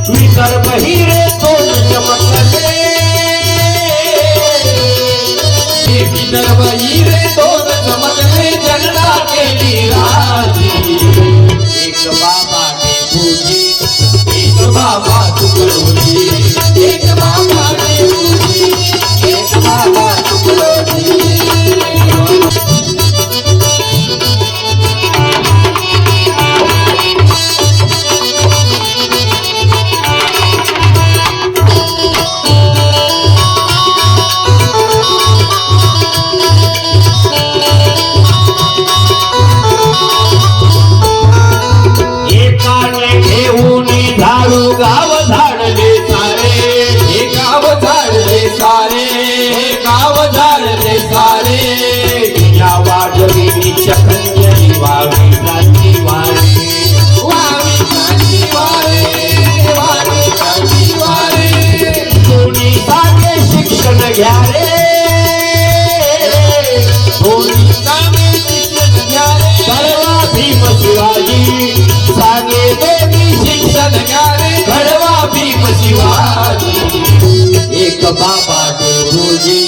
विदर्भ हिरे दोन चमकले विदर्भ हिरे दोन चमकले जनता केली राजी एक बाबा देवजी एक बाबा तुकडोजी एक बाबा देवजी एक बाबा तुकडोजी गाव झाडले सारे हे गाव झाडले सारे हे गाव झाडले सारे या वाजविणीच्या कन्यनी वावी क्रांती वारे वावी क्रांती वारे वावी क्रांती वारे कोणी सांगे शिक्षण घ्या रे कोणी सांगे शिक्षण घ्या रे घडवा भीम शिवाजी सांगे देवी शिक्षण घ्या रे घडवा भीम शिवाजी एक बाबा देवजी